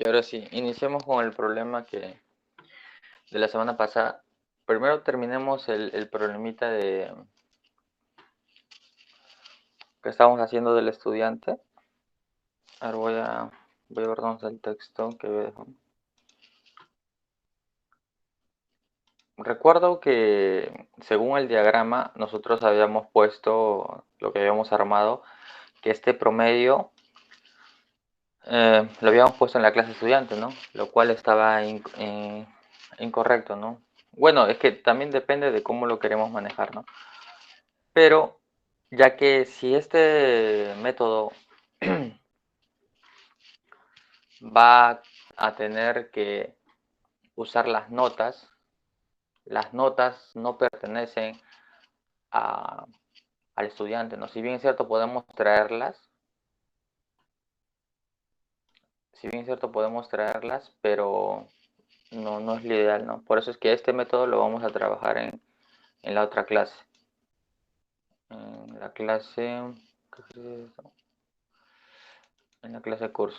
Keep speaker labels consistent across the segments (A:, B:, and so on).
A: Y ahora sí, iniciemos con el problema de la semana pasada. Primero terminemos el problemita que estábamos haciendo del estudiante. Ahora voy a ver dónde está el texto que había dejado. Recuerdo que según el diagrama nosotros habíamos puesto lo que habíamos armado, que este promedio lo habíamos puesto en la clase estudiante, ¿no? Lo cual estaba incorrecto, ¿no? Bueno, es que también depende de cómo lo queremos manejar, ¿no? Pero ya que si este método va a tener que usar las notas no pertenecen a, al estudiante, ¿no? Si bien es cierto podemos traerlas, pero no es lo ideal, ¿no? Por eso es que este método lo vamos a trabajar en la otra clase. En la clase, ¿qué es eso? En la clase curso.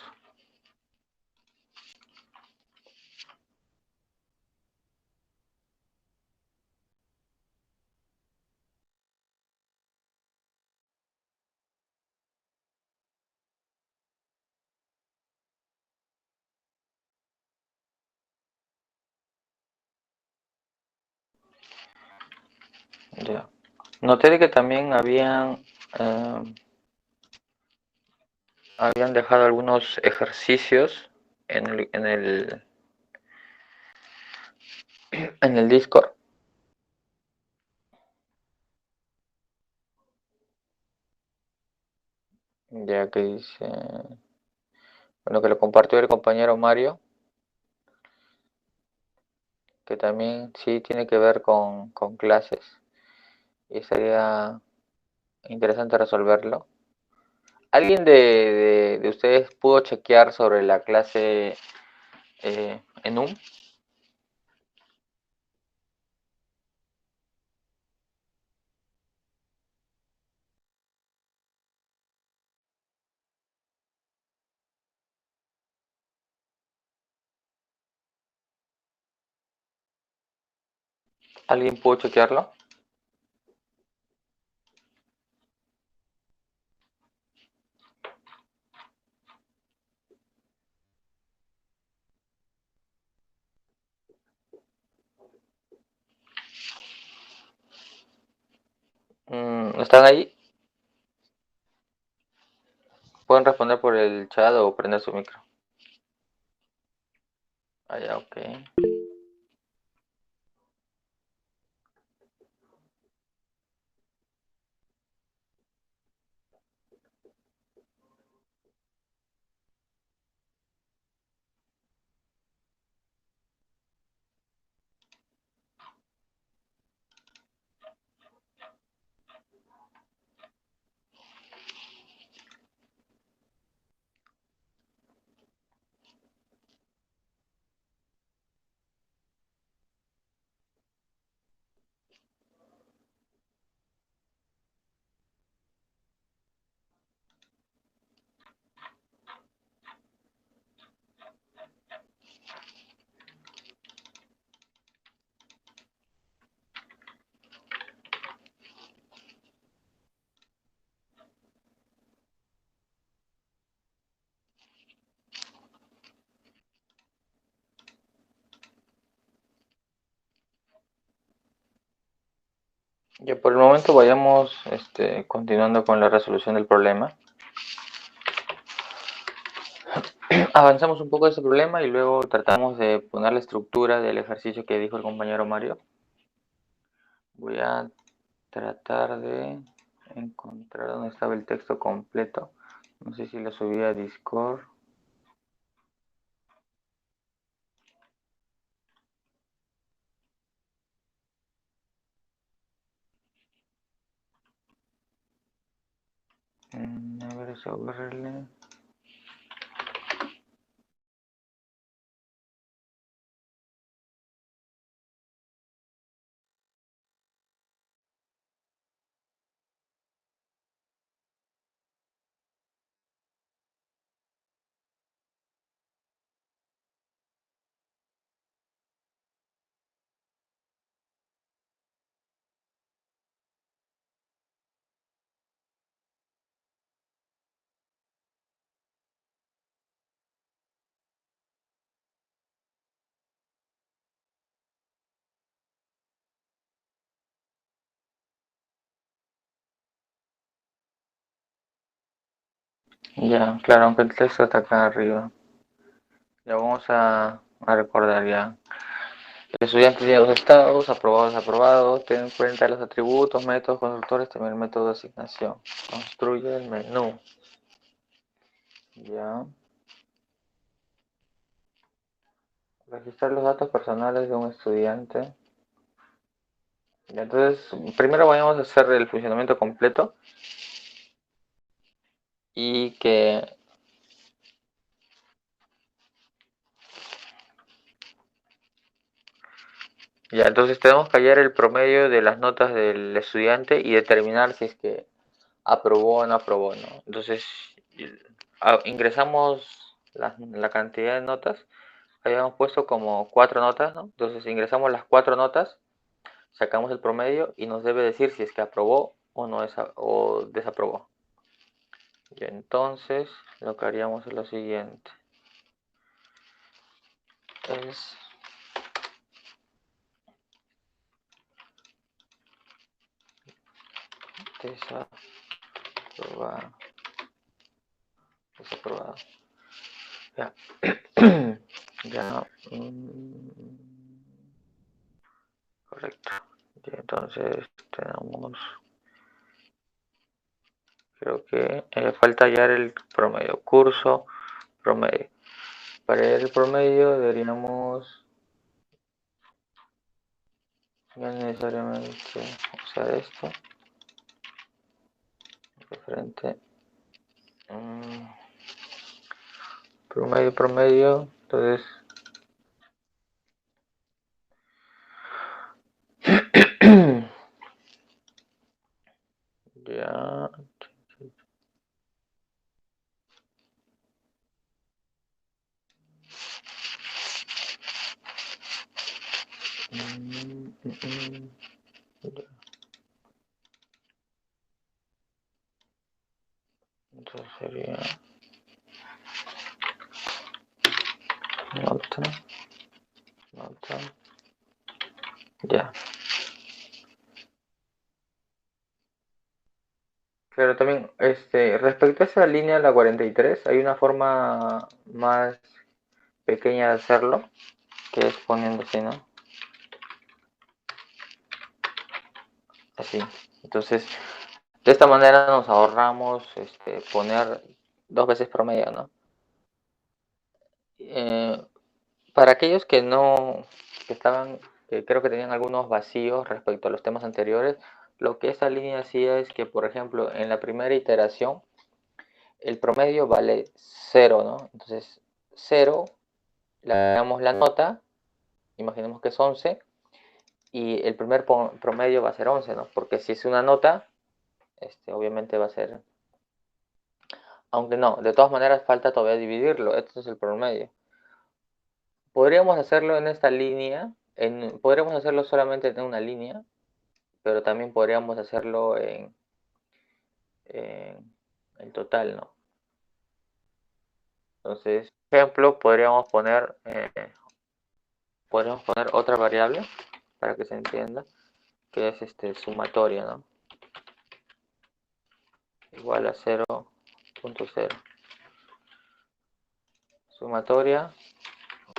A: Ya. Noté que también habían dejado algunos ejercicios en el Discord, ya que dice, bueno, que lo compartió el compañero Mario, que también sí tiene que ver con clases y sería interesante resolverlo. ¿Alguien de ustedes pudo chequear sobre la clase en UM? ¿Alguien pudo chequearlo? ¿Están ahí? Pueden responder por el chat o prender su micro. Ah, ya, ok. Ya por el momento vayamos continuando con la resolución del problema. Avanzamos un poco de ese problema y luego tratamos de poner la estructura del ejercicio que dijo el compañero Mario. Voy a tratar de encontrar dónde estaba el texto completo. No sé si lo subí a Discord. A ver esa URL. Ya, claro, aunque el texto está acá arriba. Ya vamos a recordar ya. El estudiante tiene dos estados, aprobados, desaprobados. Ten en cuenta los atributos, métodos, constructores, también el método de asignación. Construye el menú. Ya. Registrar los datos personales de un estudiante. Ya, entonces, primero vamos a hacer el funcionamiento completo y que ya, entonces tenemos que hallar el promedio de las notas del estudiante y determinar si es que aprobó o no aprobó, ¿no? Entonces, ingresamos la cantidad de notas, habíamos puesto como 4 notas, ¿no? Entonces ingresamos las 4 notas, sacamos el promedio y nos debe decir si es que aprobó o no o desaprobó. Y entonces lo que haríamos es lo siguiente. Es desaprobado. Desaprobado. Ya. Ya. Correcto. Y entonces tenemos, creo que falta hallar el promedio. Curso promedio. Para hallar el promedio deberíamos no necesariamente usar esto. Referente. Promedio, promedio. Entonces, ya. Entonces sería nota, nota. Ya. Pero también, respecto a esa línea, la 43, hay una forma más pequeña de hacerlo, que es poniendo así, ¿no? Así. Entonces, de esta manera nos ahorramos poner 2 veces promedio, ¿no? Eh, para aquellos que no, que estaban, que creo que tenían algunos vacíos respecto a los temas anteriores, lo que esta línea hacía es que, por ejemplo, en la primera iteración, el promedio vale 0, ¿no? Entonces, 0, le damos la nota, imaginemos que es 11, y el primer promedio va a ser 11, ¿no? Porque si es una nota, obviamente va a ser, aunque no, de todas maneras falta todavía dividirlo, esto es el promedio. Podríamos hacerlo en esta línea, podríamos hacerlo solamente en una línea, pero también podríamos hacerlo en total, ¿no? Entonces, por ejemplo, podríamos poner otra variable para que se entienda, que es sumatoria, ¿no? Igual a 0.0. Sumatoria,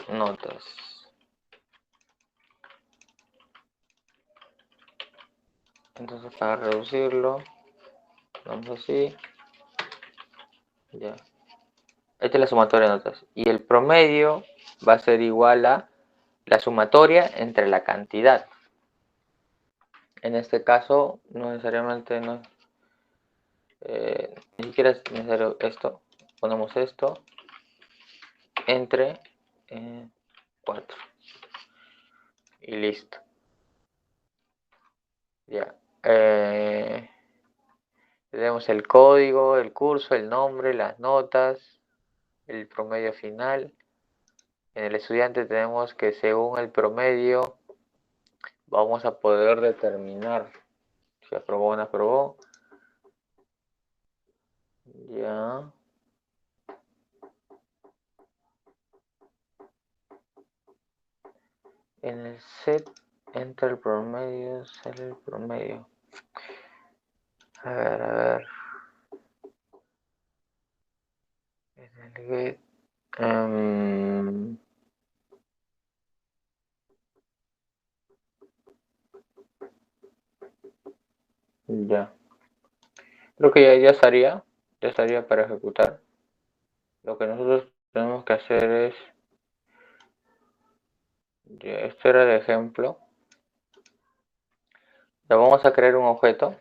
A: notas. Entonces, para reducirlo, vamos así, ya. Esta es la sumatoria de notas. Y el promedio va a ser igual a la sumatoria entre la cantidad. En este caso, no necesariamente, no, ni siquiera es necesario esto. Ponemos esto entre 4 y listo. Ya. Tenemos el código, el curso, el nombre, las notas, el promedio final. En el estudiante tenemos que según el promedio vamos a poder determinar si aprobó o no aprobó. Ya. En el set entra el promedio, sale el promedio. A ver, a ver. private, em, ya. Creo que ya estaría para ejecutar. Lo que nosotros tenemos que hacer es, esto era el ejemplo. Ya vamos a crear un objeto.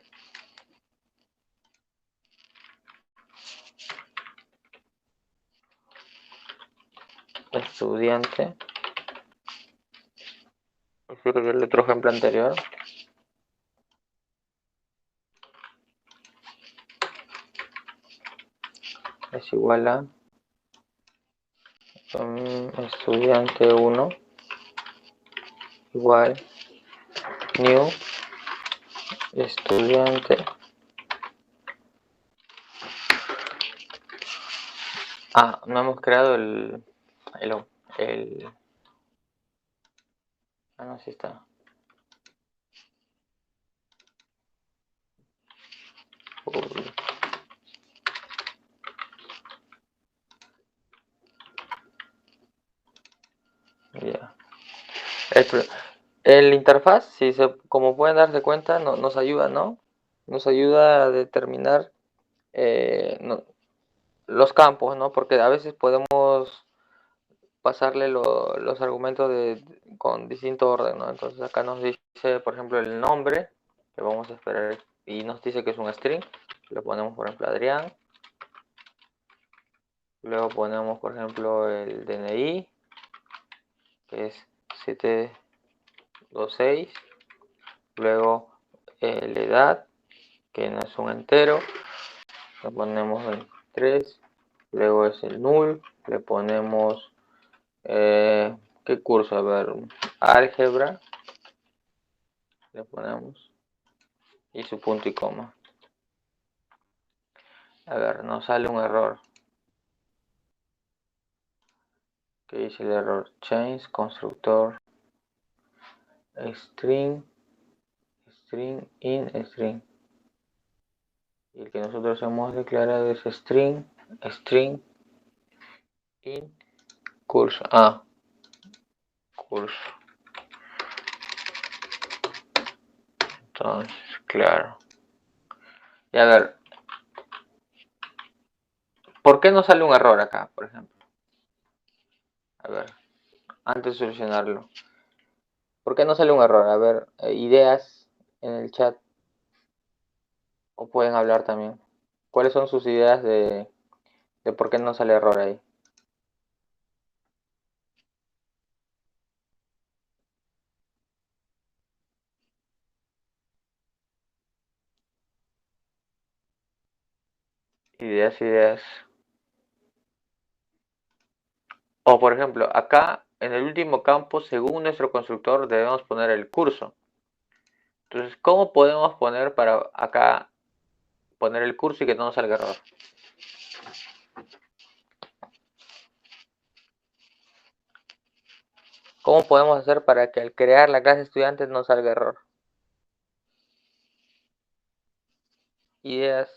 A: Estudiante. Creo que el otro ejemplo anterior. Es igual a estudiante 1 igual new estudiante. No hemos creado el, el no, sí está. Ya. El interfaz, como pueden darse cuenta, nos ayuda, ¿no? Nos ayuda a determinar los campos, ¿no? Porque a veces podemos pasarle los argumentos con distinto orden, ¿no? Entonces acá nos dice, por ejemplo, el nombre, que vamos a esperar, y nos dice que es un string. Le ponemos, por ejemplo, Adrián. Luego ponemos, por ejemplo, el DNI, que es 726. Luego la edad, que no es un entero. Le ponemos 23. Luego es el null. Le ponemos ¿qué curso? A ver, álgebra. Le ponemos. Y su punto y coma. A ver, nos sale un error. ¿Qué dice el error? Change constructor string in string. Y el que nosotros hemos declarado es string in curso. Curso. Entonces, claro. Y a ver, ¿por qué no sale un error acá, por ejemplo? A ver, antes de solucionarlo. ¿Por qué no sale un error? A ver, ideas en el chat. O pueden hablar también. ¿Cuáles son sus ideas de por qué no sale error ahí? Ideas. O por ejemplo, acá en el último campo, según nuestro constructor, debemos poner el curso. Entonces, ¿cómo podemos poner para acá poner el curso y que no nos salga error? ¿Cómo podemos hacer para que al crear la clase estudiantes no salga error? Ideas.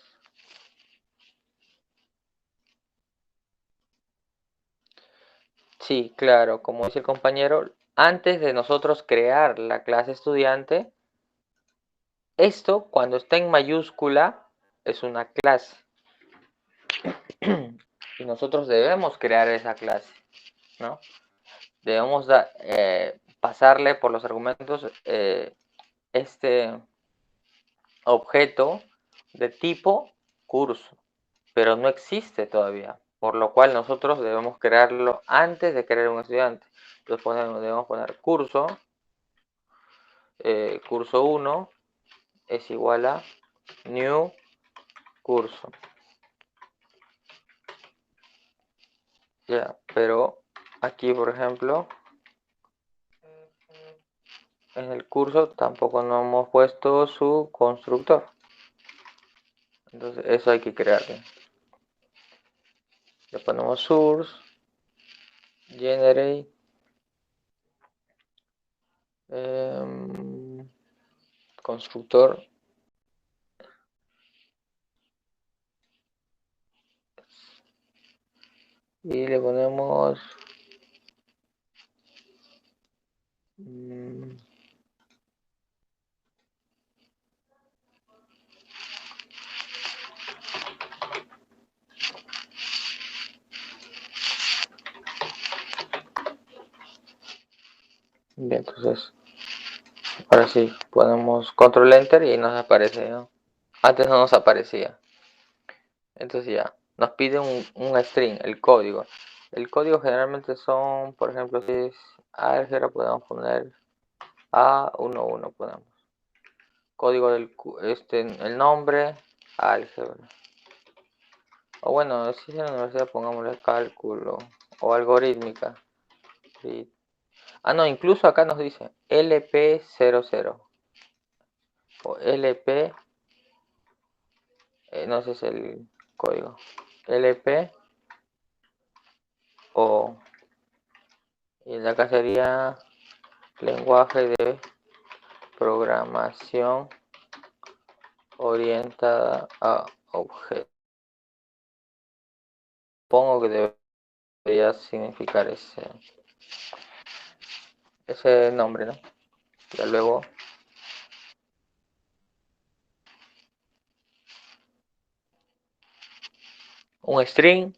A: Sí, claro, como dice el compañero, antes de nosotros crear la clase estudiante, esto cuando está en mayúscula es una clase. Y nosotros debemos crear esa clase, ¿no? Debemos pasarle por los argumentos este objeto de tipo curso, pero no existe todavía, por lo cual nosotros debemos crearlo antes de crear un estudiante. Entonces debemos poner curso, curso 1 es igual a new curso. Ya, pero aquí, por ejemplo, en el curso tampoco no hemos puesto su constructor. Entonces eso hay que crearlo. Le ponemos source, generate, constructor, y le ponemos bien, entonces ahora sí ponemos control enter y nos aparece, ¿no? Antes no nos aparecía. Entonces ya nos pide un string, el código. El código generalmente son, por ejemplo, si es álgebra, podemos poner A11, ponemos código del el nombre, álgebra. O bueno, si es en la universidad, pongámosle cálculo o algorítmica. No, incluso acá nos dice LP00 o LP, no sé si es el código, LP o, y de acá sería lenguaje de programación orientada a objetos. Supongo que debería significar ese nombre, ¿no? Ya luego un string,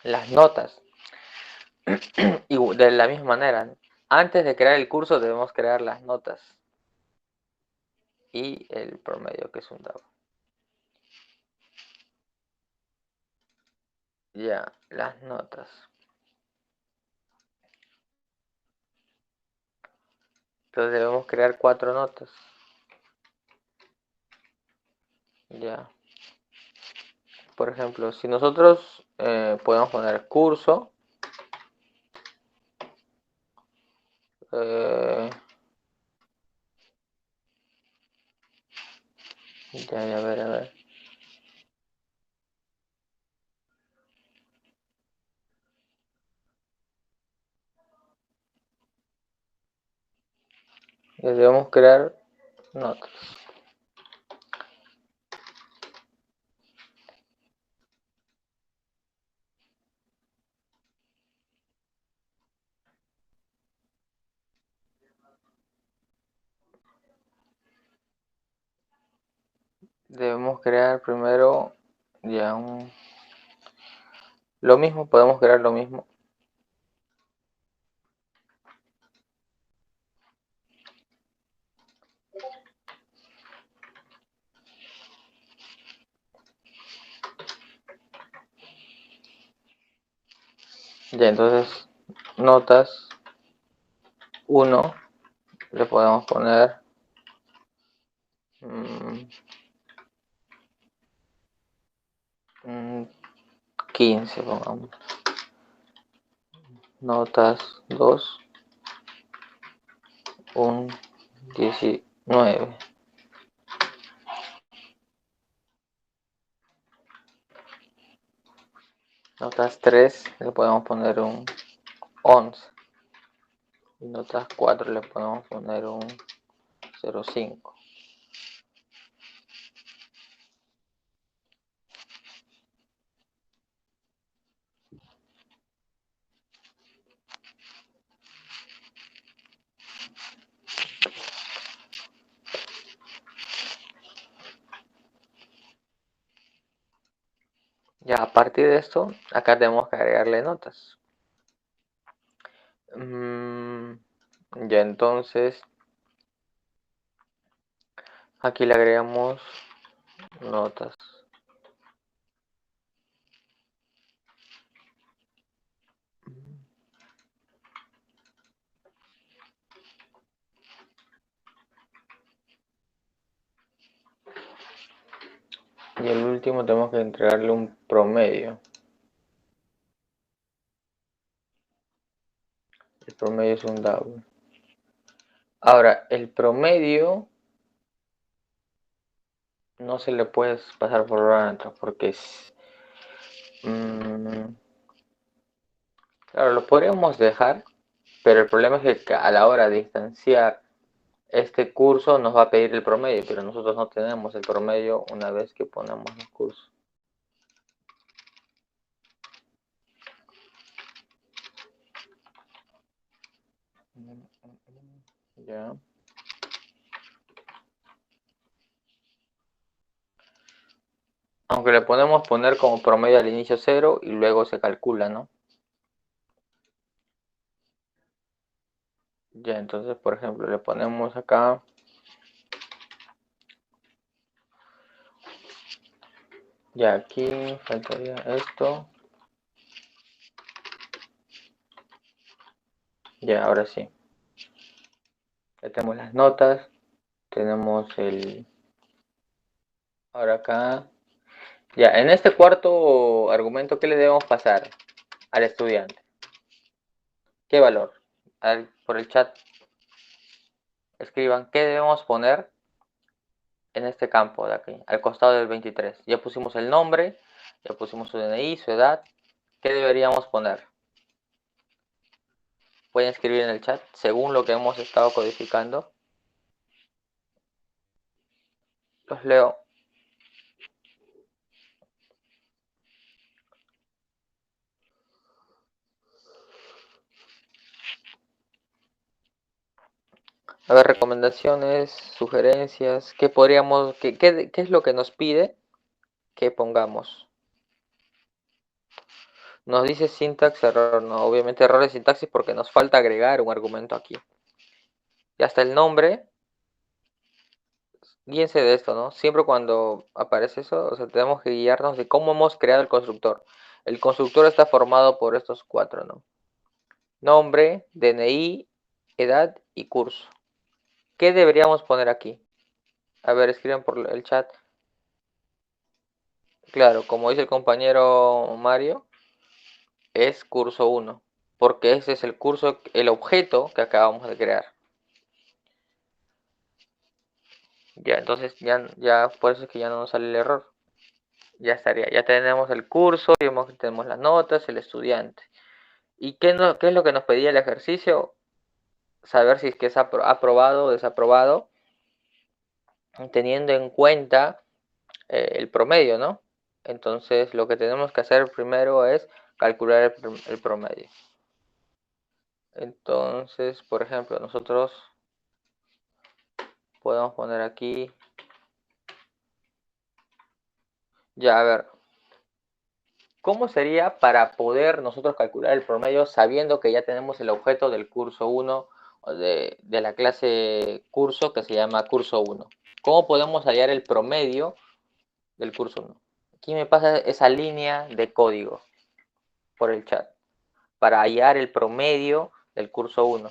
A: las notas. Y de la misma manera, antes de crear el curso debemos crear las notas y el promedio, que es un dado. Ya, las notas. Entonces debemos crear 4 notas. Ya. Por ejemplo, si nosotros podemos poner curso, ya, a ver, a ver. Debemos crear notas. Debemos crear primero ya lo mismo, podemos crear lo mismo. Ya, entonces notas 1 le podemos poner 15, pongamos. Notas 2 un 19. Notas 3 le podemos poner un 11. Y notas 4 le podemos poner un 0,5. Ya, a partir de esto, acá tenemos que agregarle notas. Ya, entonces aquí le agregamos notas. Y el último tenemos que entregarle un promedio. El promedio es un dado. Ahora, el promedio no se le puede pasar por parámetros porque es... claro, lo podríamos dejar, pero el problema es que a la hora de instanciar este curso nos va a pedir el promedio, pero nosotros no tenemos el promedio una vez que ponemos el curso. Ya. Aunque le podemos poner como promedio al inicio 0 y luego se calcula, ¿no? Ya, entonces, por ejemplo, le ponemos acá. Ya, aquí faltaría esto. Ya, ahora sí. Ya tenemos las notas. Tenemos el... Ahora acá. Ya, en este cuarto argumento, ¿qué le debemos pasar al estudiante? ¿Qué valor? Por el chat escriban qué debemos poner en este campo de aquí, al costado del 23. Ya pusimos el nombre, ya pusimos su DNI, su edad. ¿Qué deberíamos poner? Pueden escribir en el chat según lo que hemos estado codificando. Los leo. A ver, recomendaciones, sugerencias, ¿qué podríamos, qué es lo que nos pide que pongamos? Nos dice syntax error, no, obviamente error de sintaxis porque nos falta agregar un argumento aquí. Y hasta el nombre, guíense de esto, ¿no? Siempre cuando aparece eso, o sea, tenemos que guiarnos de cómo hemos creado el constructor. El constructor está formado por estos cuatro, ¿no? Nombre, DNI, edad y curso. ¿Qué deberíamos poner aquí? A ver, escriban por el chat. Claro, como dice el compañero Mario, es curso 1, porque ese es el curso, el objeto que acabamos de crear. Ya, entonces ya por eso es que ya no nos sale el error. Ya estaría, ya tenemos el curso, tenemos las notas, el estudiante. ¿Y qué es lo que nos pedía el ejercicio? Saber si es que es aprobado o desaprobado, teniendo en cuenta el promedio, ¿no? Entonces lo que tenemos que hacer primero es calcular el promedio. Entonces, por ejemplo, nosotros podemos poner aquí, ya, a ver, ¿cómo sería para poder nosotros calcular el promedio sabiendo que ya tenemos el objeto del curso 1 o de la clase curso que se llama curso 1? ¿Cómo podemos hallar el promedio del curso 1? Aquí me pasa esa línea de código por el chat para hallar el promedio del curso 1.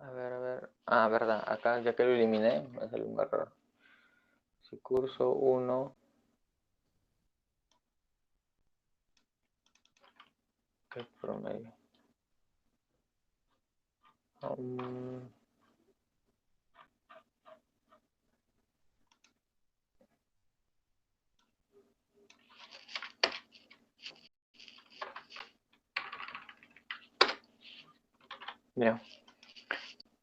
A: A ver, a ver. Ah, verdad, acá ya que lo eliminé, me salió un error. Si curso 1, ¿qué promedio? Um, Bien.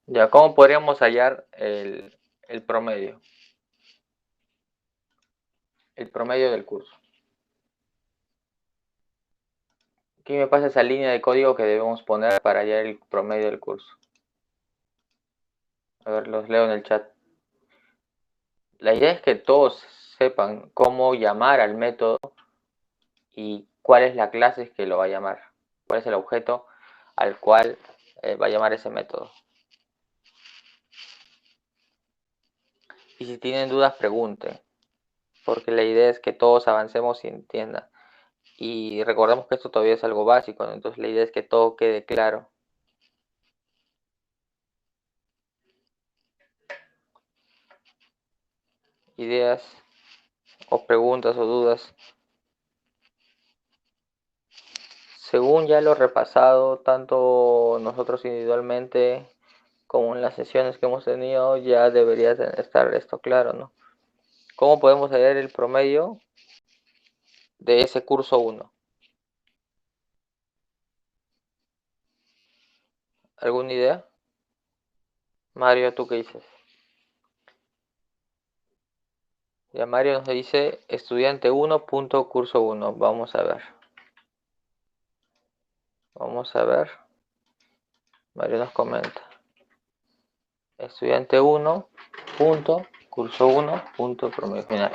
A: Ya, ¿cómo podríamos hallar el promedio? El promedio del curso. Aquí me pasa esa línea de código que debemos poner para hallar el promedio del curso. A ver, los leo en el chat. La idea es que todos sepan cómo llamar al método y cuál es la clase que lo va a llamar. Cuál es el objeto al cual va a llamar ese método. Y si tienen dudas, pregunten. Porque la idea es que todos avancemos y entiendan. Y recordemos que esto todavía es algo básico, ¿no? Entonces la idea es que todo quede claro. Ideas o preguntas o dudas. Según ya lo repasado, tanto nosotros individualmente como en las sesiones que hemos tenido, ya debería estar esto claro, ¿no? ¿Cómo podemos hallar el promedio de ese curso 1? ¿Alguna idea? Mario, ¿tú qué dices? Ya Mario nos dice estudiante 1 punto curso 1. Vamos a ver. Vamos a ver. Mario nos comenta. Estudiante 1 punto curso 1 punto promedio final.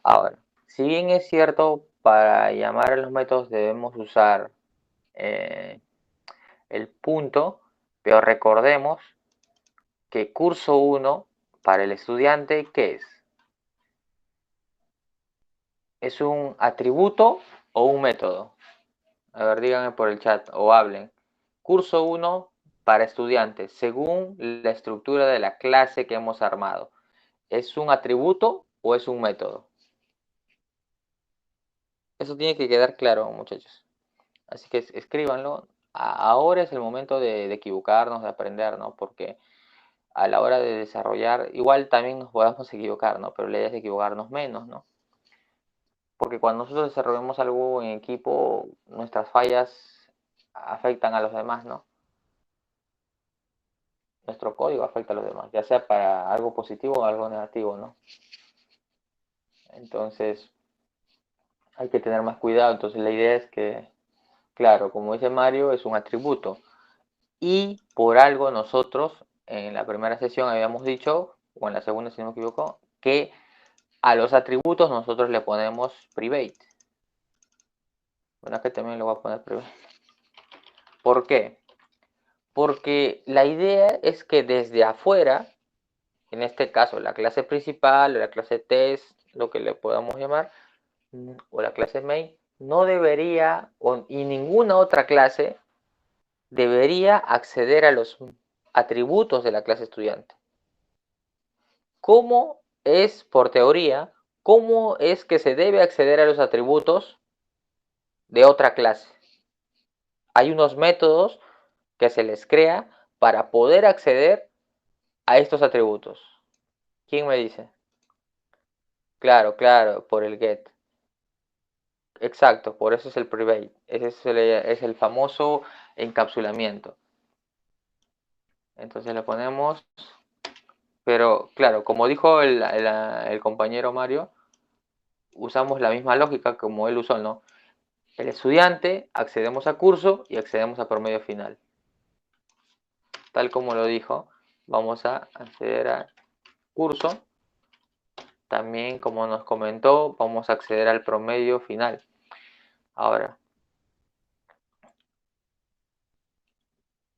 A: Ahora, si bien es cierto, para llamar a los métodos debemos usar el punto, pero recordemos que curso 1 para el estudiante, ¿qué es? ¿Es un atributo o un método? A ver, díganme por el chat o hablen. Curso 1 para estudiantes, según la estructura de la clase que hemos armado. ¿Es un atributo o es un método? Eso tiene que quedar claro, muchachos. Así que escríbanlo. Ahora es el momento de equivocarnos, de aprender, ¿no? Porque a la hora de desarrollar, igual también nos podemos equivocar, ¿no? Pero la idea es equivocarnos menos, ¿no? Porque cuando nosotros desarrollamos algo en equipo, nuestras fallas afectan a los demás, ¿no? Nuestro código afecta a los demás, ya sea para algo positivo o algo negativo, ¿no? Entonces, hay que tener más cuidado. Entonces, la idea es que, claro, como dice Mario, es un atributo. Y por algo nosotros, en la primera sesión habíamos dicho, o en la segunda si no me equivoco, que a los atributos nosotros le ponemos private. Bueno, que también le voy a poner private. ¿Por qué? Porque la idea es que desde afuera, en este caso la clase principal o la clase test, lo que le podamos llamar, o la clase main, no debería, y ninguna otra clase debería acceder a los atributos de la clase estudiante. ¿Cómo es, por teoría, cómo es que se debe acceder a los atributos de otra clase? Hay unos métodos que se les crea para poder acceder a estos atributos. ¿Quién me dice? Claro, claro, por el get. Exacto, por eso es el private. Ese es el famoso encapsulamiento. Entonces le ponemos, pero claro, como dijo el compañero Mario, usamos la misma lógica como él usó, ¿no? El estudiante, accedemos a curso y accedemos a promedio final. Tal como lo dijo, vamos a acceder a curso. También, como nos comentó, vamos a acceder al promedio final. Ahora,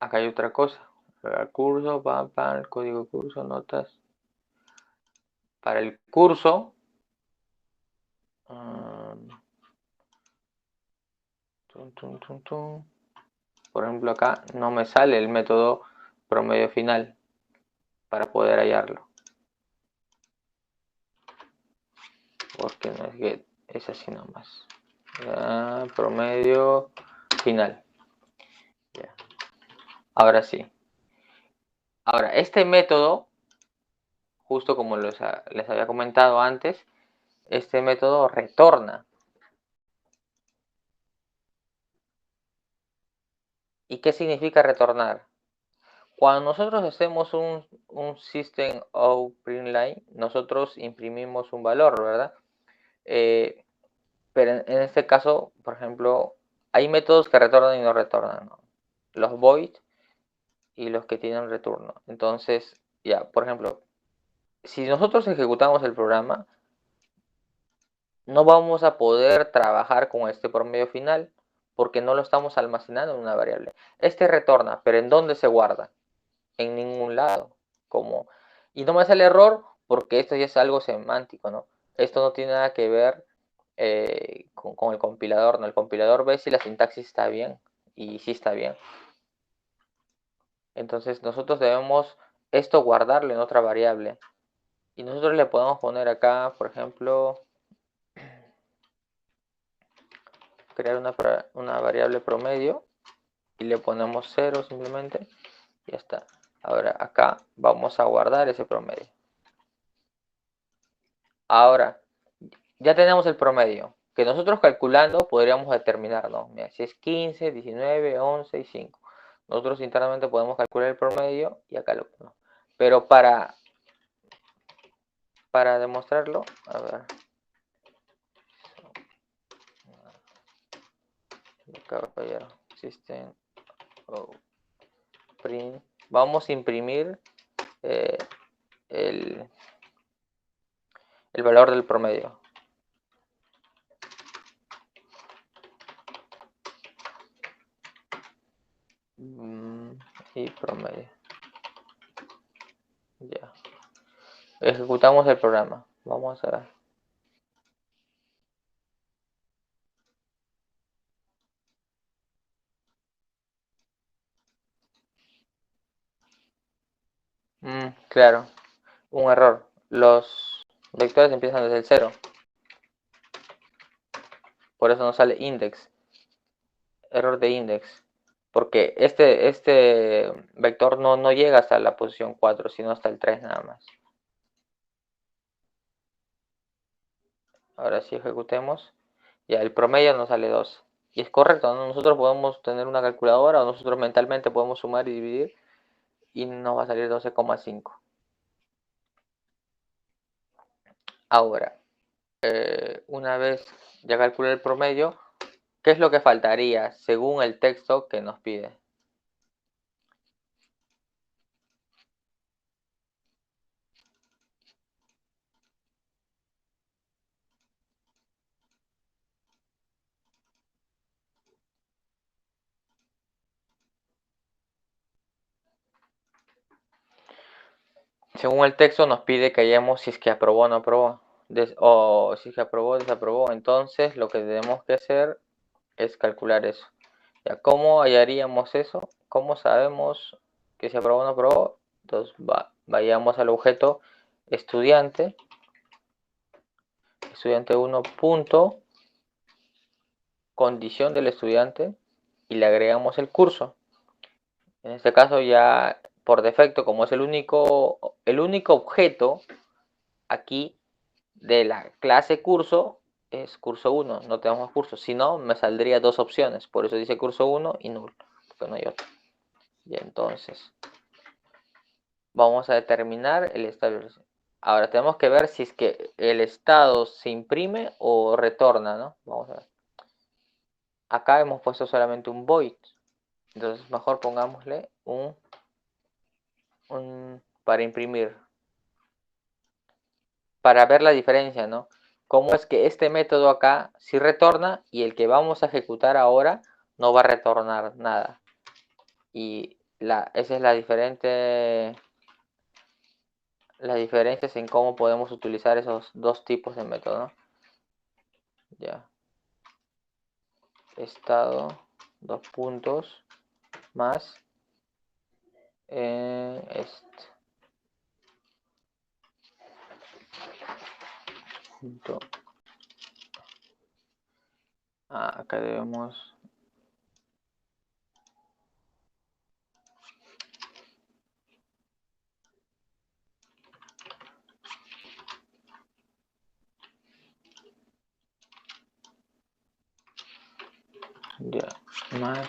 A: acá hay otra cosa. El curso, el código curso, notas. Para el curso, por ejemplo, acá no me sale el método promedio final para poder hallarlo. Porque no es get, es así nomás. Promedio final. Ya. Ahora sí. Ahora, este método, justo como les había comentado antes, este método retorna. ¿Y qué significa retornar? Cuando nosotros hacemos un system out print line, nosotros imprimimos un valor, ¿verdad? Pero en este caso, por ejemplo, hay métodos que retornan y no retornan, ¿no? Los void y los que tienen retorno. Entonces, ya, por ejemplo, si nosotros ejecutamos el programa, no vamos a poder trabajar con este promedio final porque no lo estamos almacenando en una variable. Este retorna, pero ¿en dónde se guarda? En ningún lado. Como, y no me sale error porque esto ya es algo semántico, ¿no? Esto no tiene nada que ver con el compilador, ¿no? El compilador ve si la sintaxis está bien y sí está bien. Entonces nosotros debemos esto guardarlo en otra variable. Y nosotros le podemos poner acá, por ejemplo, crear una variable promedio y le ponemos 0 simplemente. Y ya está. Ahora acá vamos a guardar ese promedio. Ahora, ya tenemos el promedio, que nosotros calculando podríamos determinar, ¿no? Mira, si es 15, 19, 11 y 5. Nosotros internamente podemos calcular el promedio y acá lo ponemos. Pero para para demostrarlo, a ver, caballero, system print, vamos a imprimir el valor del promedio. Y promedio. Ya. Ejecutamos el programa. Vamos a ver. Claro, un error. Los vectores empiezan desde el 0. Por eso nos sale index. Error de index. Porque este vector no llega hasta la posición 4, sino hasta el 3 nada más. Ahora sí ejecutemos. Ya, el promedio nos sale 2. Y es correcto, ¿no? Nosotros podemos tener una calculadora o nosotros mentalmente podemos sumar y dividir y nos va a salir 12,5. Ahora, una vez ya calculé el promedio, ¿qué es lo que faltaría según el texto que nos pide? Según el texto nos pide que hallemos si es que aprobó o no aprobó, o si es que aprobó o desaprobó. Entonces lo que tenemos que hacer es calcular eso. Ya, ¿cómo hallaríamos eso? ¿Cómo sabemos que se aprobó o no aprobó? Entonces vayamos al objeto estudiante, estudiante1 punto, condición del estudiante, y le agregamos el curso. En este caso ya por defecto, como es el único objeto aquí de la clase curso, es curso 1, no tenemos más cursos. Si no, me saldría dos opciones, por eso dice curso 1 y null, porque no hay otro. Y entonces vamos a determinar el estado. Ahora tenemos que ver si es que el estado se imprime o retorna, ¿no? Vamos a ver. Acá hemos puesto solamente un void, entonces mejor pongámosle un para imprimir, para ver la diferencia, ¿no? Cómo es que este método acá sí retorna y el que vamos a ejecutar ahora no va a retornar nada. Y esa es la diferencias en cómo podemos utilizar esos dos tipos de método, ¿no? Ya. Estado, dos puntos, más punto. Acá debemos ya más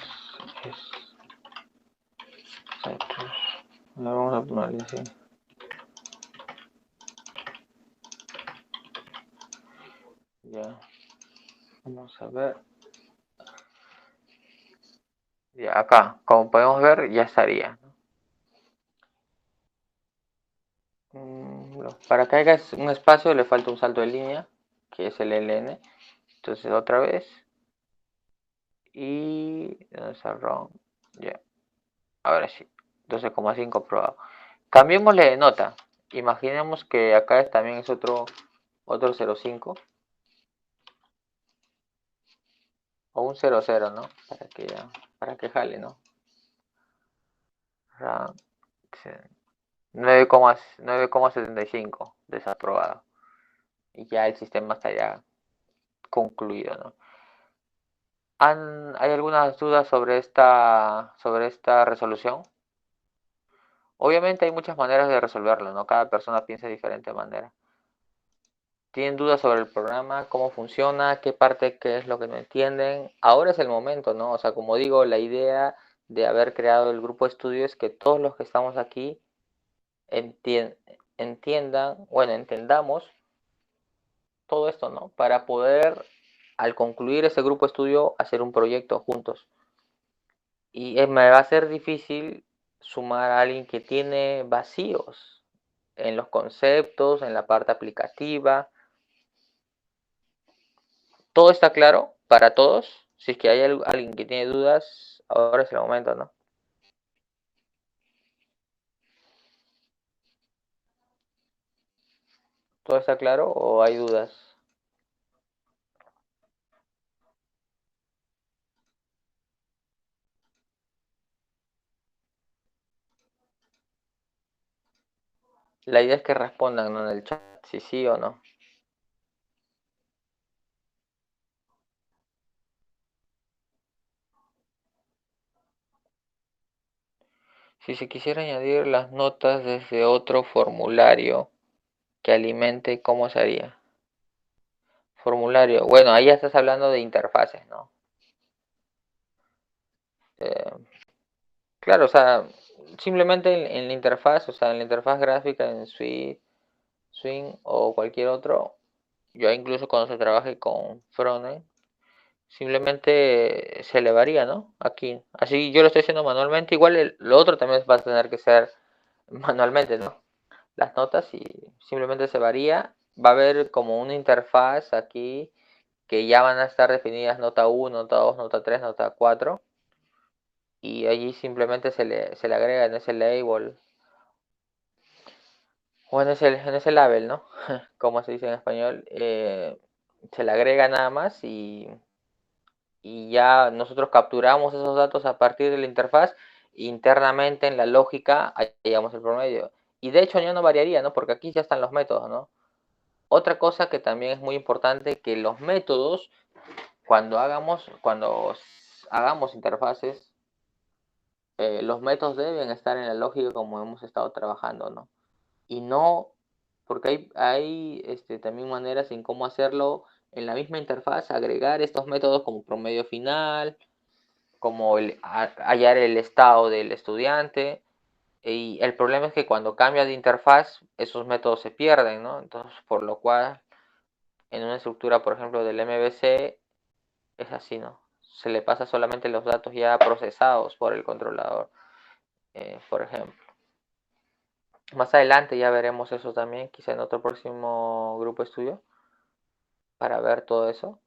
A: lo vamos a ponerle así. Ya, vamos a ver. Ya, acá, como podemos ver, ya estaría. Para que haga un espacio le falta un salto de línea, que es el ln. Entonces otra vez. Y ya. Ahora sí. 12,5 aprobado. Cambiémosle de nota. Imaginemos que acá también es otro 0,5. O un 0,0, ¿no? Para que jale, ¿no? 9,75 desaprobado. Y ya el sistema estaría concluido, ¿no? ¿Hay algunas dudas sobre esta resolución? Obviamente hay muchas maneras de resolverlo, ¿no? Cada persona piensa de diferente manera. ¿Tienen dudas sobre el programa? ¿Cómo funciona? ¿Qué es lo que no entienden? Ahora es el momento, ¿no? O sea, como digo, la idea de haber creado el grupo de estudio es que todos los que estamos aquí entendamos todo esto, ¿no? Para poder, al concluir ese grupo de estudio, hacer un proyecto juntos. Y me va a ser difícil sumar a alguien que tiene vacíos en los conceptos, en la parte aplicativa. ¿Todo está claro para todos? Si es que hay alguien que tiene dudas, ahora es el momento, ¿no? ¿Todo está claro o hay dudas? La idea es que respondan, ¿no? En el chat, si sí o no. Si se quisiera añadir las notas desde otro formulario que alimente, ¿cómo se haría? Formulario. Bueno, ahí ya estás hablando de interfaces, ¿no? Eh, claro, o sea, simplemente en la interfaz, o sea, en la interfaz gráfica en Swift, Swing o cualquier otro, yo incluso cuando se trabaje con frontend, simplemente se elevaría, ¿no? Aquí. Así yo lo estoy haciendo manualmente, igual lo otro también va a tener que ser manualmente, ¿no? Las notas y simplemente se varía. Va a haber como una interfaz aquí que ya van a estar definidas nota 1, nota 2, nota 3, nota 4 y allí simplemente se le agrega en ese label o en ese label, ¿no? Como se dice en español, se le agrega nada más y ya nosotros capturamos esos datos a partir de la interfaz internamente en la lógica hallamos el promedio. Y de hecho ya no variaría, ¿no? Porque aquí ya están los métodos, ¿no? Otra cosa que también es muy importante, que los métodos, cuando hagamos interfaces, los métodos deben estar en la lógica como hemos estado trabajando, ¿no? Y no, porque hay también maneras en cómo hacerlo en la misma interfaz, agregar estos métodos como promedio final, como hallar el estado del estudiante. Y el problema es que cuando cambia de interfaz, esos métodos se pierden, ¿no? Entonces, por lo cual, en una estructura, por ejemplo, del MVC, es así, ¿no? Se le pasa solamente los datos ya procesados por el controlador, por ejemplo. Más adelante ya veremos eso también, quizá en otro próximo grupo de estudio, para ver todo eso.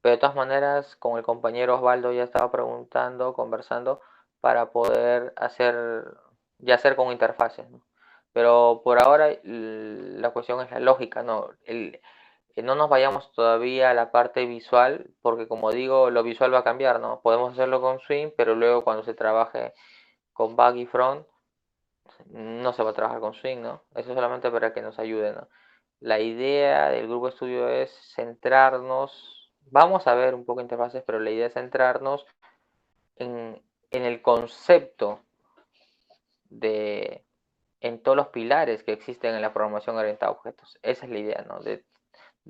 A: Pero de todas maneras, con el compañero Osvaldo ya estaba preguntando, conversando, para poder hacer con interfaces, ¿no? Pero por ahora la cuestión es la lógica, ¿no? Que no nos vayamos todavía a la parte visual, porque como digo, lo visual va a cambiar, ¿no? Podemos hacerlo con Swing, pero luego cuando se trabaje con Back y Front, no se va a trabajar con Swing, ¿no? Eso solamente para que nos ayude, ¿no? La idea del grupo de estudio es centrarnos, vamos a ver un poco interfaces, pero la idea es centrarnos en el concepto en todos los pilares que existen en la programación orientada a objetos. Esa es la idea, ¿no? De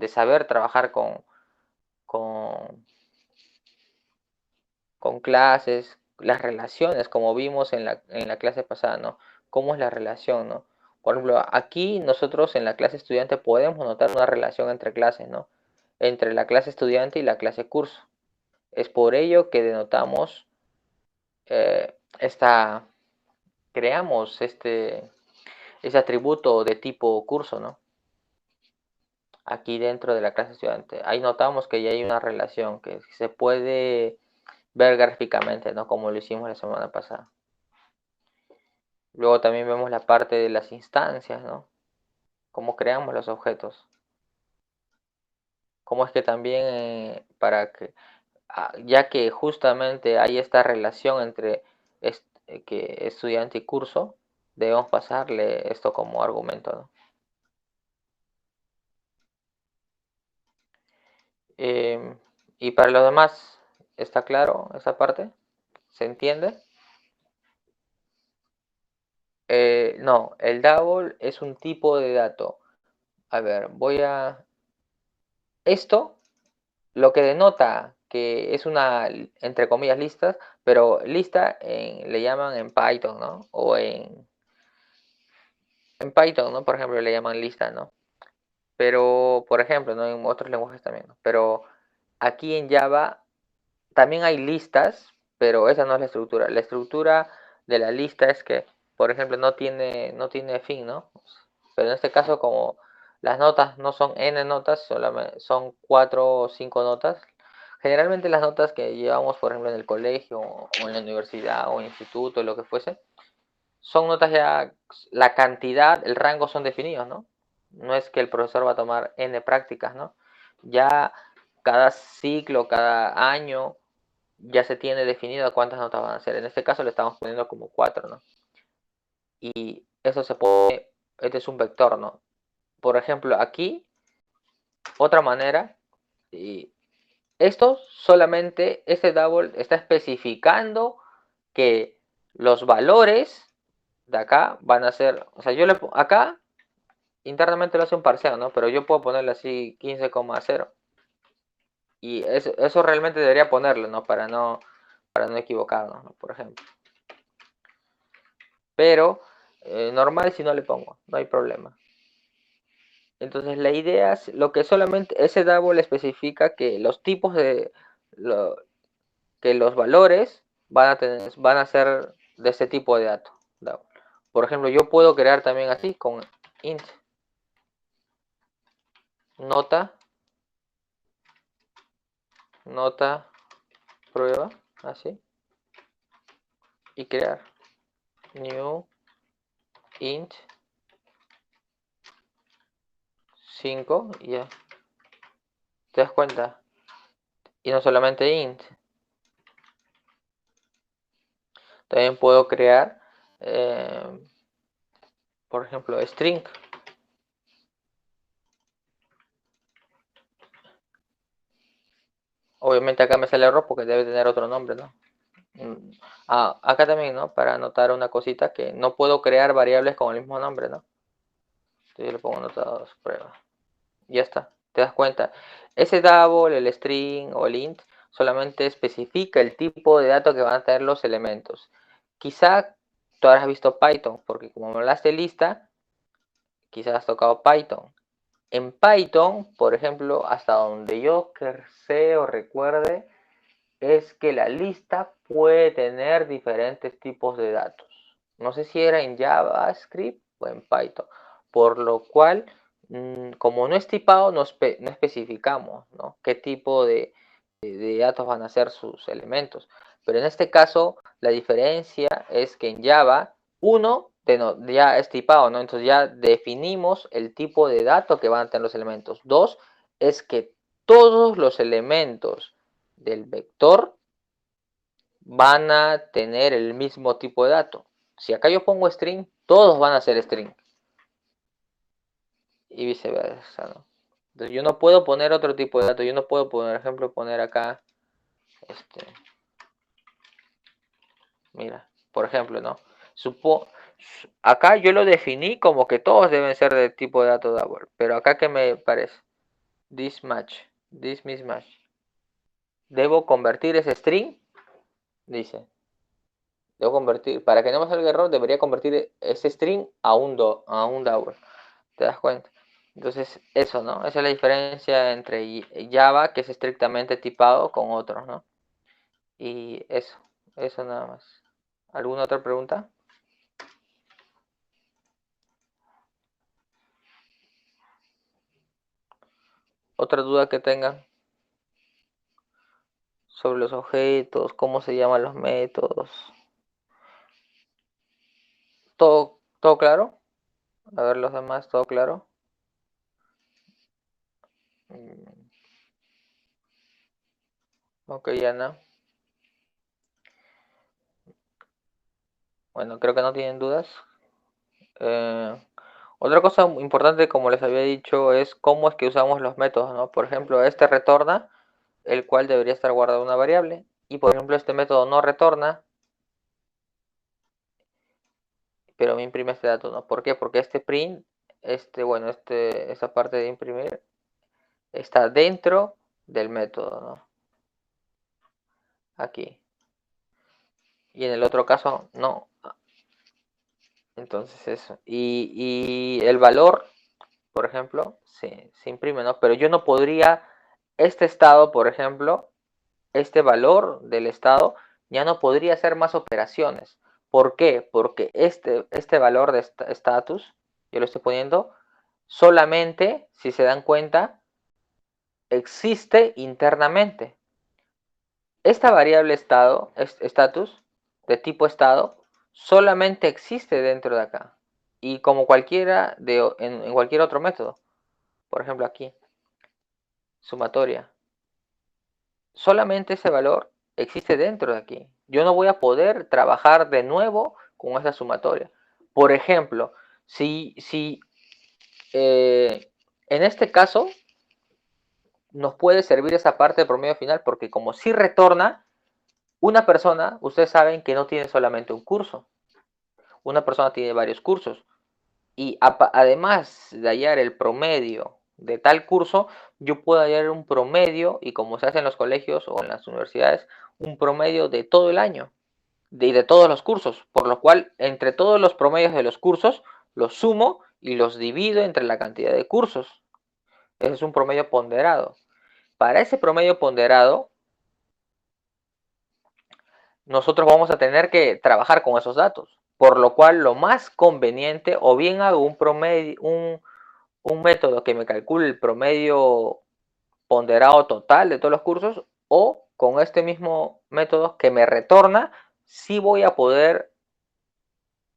A: saber trabajar con, con clases, las relaciones, como vimos en la clase pasada, ¿no? ¿Cómo es la relación, ¿no? Por ejemplo, aquí nosotros en la clase estudiante podemos notar una relación entre clases, ¿no? Entre la clase estudiante y la clase curso. Es por ello que denotamos eh, esta, creamos ese atributo de tipo curso, ¿no? Aquí dentro de la clase estudiante. Ahí notamos que ya hay una relación que se puede ver gráficamente, ¿no? Como lo hicimos la semana pasada. Luego también vemos la parte de las instancias, ¿no? Cómo creamos los objetos. Cómo es que también ya que justamente hay esta relación entre que estudiante y curso, debemos pasarle esto como argumento, ¿no? Y para los demás, ¿está claro esa parte? ¿Se entiende? No, el double es un tipo de dato. A ver, Esto lo que denota que es una, entre comillas, lista, pero lista le llaman en Python, ¿no? En Python, ¿no? Por ejemplo, le llaman lista, ¿no? Pero, por ejemplo, ¿no? En otros lenguajes también, ¿no? Pero aquí en Java también hay listas, pero esa no es la estructura. La estructura de la lista es que, por ejemplo, no tiene fin, ¿no? Pero en este caso, como las notas no son n notas, solamente son 4 o 5 notas. Generalmente las notas que llevamos, por ejemplo, en el colegio o en la universidad o instituto, lo que fuese, son notas ya, la cantidad, el rango son definidos, ¿no? No es que el profesor va a tomar n prácticas, ¿no? Ya cada ciclo, cada año, ya se tiene definido cuántas notas van a ser. En este caso le estamos poniendo como 4, ¿no? Y eso se pone, este es un vector, ¿no? Por ejemplo, aquí, otra manera, y esto solamente, este double está especificando que los valores de acá van a ser, o sea, acá internamente lo hace un parcial, ¿no? Pero yo puedo ponerle así 15,0. Y eso realmente debería ponerlo, ¿no? Para no equivocarnos, ¿no? Por ejemplo. Pero normal si no le pongo, no hay problema. Entonces la idea es lo que solamente ese double especifica que los tipos que los valores van a ser de ese tipo de dato. Por ejemplo, yo puedo crear también así con int nota prueba, así, y crear new int 5 y ya. ¿Te das cuenta? Y no solamente int, también puedo crear, por ejemplo, string. Obviamente acá me sale error porque debe tener otro nombre, ¿no? Acá también, ¿no? Para anotar una cosita que no puedo crear variables con el mismo nombre, ¿no? Entonces yo le pongo nota 2, prueba. Ya está, te das cuenta. Ese double, el string o el int solamente especifica el tipo de datos que van a tener los elementos. Quizá tú habrás visto Python, porque como me hablaste de lista, quizás has tocado Python. En Python, por ejemplo, hasta donde yo sé o recuerde, es que la lista puede tener diferentes tipos de datos. No sé si era en JavaScript o en Python. Por lo cual, como no es tipado, no especificamos, ¿no? Qué tipo de datos van a ser sus elementos. Pero en este caso, la diferencia es que en Java, uno ya es tipado, ¿no? Entonces ya definimos el tipo de dato que van a tener los elementos. Dos, es que todos los elementos del vector van a tener el mismo tipo de dato. Si acá yo pongo string, todos van a ser string. Y viceversa, ¿no? Entonces yo no puedo poner otro tipo de dato. Yo no puedo, por ejemplo, poner acá, mira, por ejemplo, ¿no? Acá yo lo definí como que todos deben ser de tipo de dato double. Pero acá, ¿qué me parece? This mismatch. Debo convertir ese string, dice. Debo convertir, para que no me salga error, debería convertir ese string a un double. ¿Te das cuenta? Entonces, eso, ¿no? Esa es la diferencia entre Java, que es estrictamente tipado, con otros, ¿no? Y eso nada más. ¿Alguna otra pregunta? ¿Otra duda que tengan sobre los objetos, cómo se llaman los métodos? ¿Todo claro? A ver los demás, ¿todo claro? Mm, Ok, Ana. Bueno, creo que no tienen dudas. Eh, Otra cosa importante, como les había dicho, es cómo es que usamos los métodos, ¿no? Por ejemplo, este retorna, el cual debería estar guardado una variable. Y por ejemplo, este método no retorna, pero me imprime este dato, ¿no? ¿Por qué? Porque este print, esta parte de imprimir, está dentro del método, ¿no? Aquí. Y en el otro caso, no. Entonces eso. Y el valor, por ejemplo, se imprime, ¿no? Pero yo no podría, este estado, por ejemplo, este valor del estado, ya no podría hacer más operaciones. ¿Por qué? Porque este valor de estatus, yo lo estoy poniendo, solamente, si se dan cuenta, existe internamente. Esta variable estado, estatus, de tipo estado, solamente existe dentro de acá. Y como cualquiera en cualquier otro método. Por ejemplo aquí, sumatoria. Solamente ese valor existe dentro de aquí. Yo no voy a poder trabajar de nuevo con esa sumatoria. Por ejemplo, si en este caso nos puede servir esa parte de promedio final porque como si retorna, una persona, ustedes saben que no tiene solamente un curso. Una persona tiene varios cursos. Y además de hallar el promedio de tal curso, yo puedo hallar un promedio, y como se hace en los colegios o en las universidades, un promedio de todo el año, de todos los cursos, por lo cual entre todos los promedios de los cursos los sumo y los divido entre la cantidad de cursos. Ese es un promedio ponderado. Para ese promedio ponderado, nosotros vamos a tener que trabajar con esos datos, por lo cual lo más conveniente, o bien hago un promedio, un método que me calcule el promedio ponderado total de todos los cursos, o con este mismo método que me retorna, sí voy a poder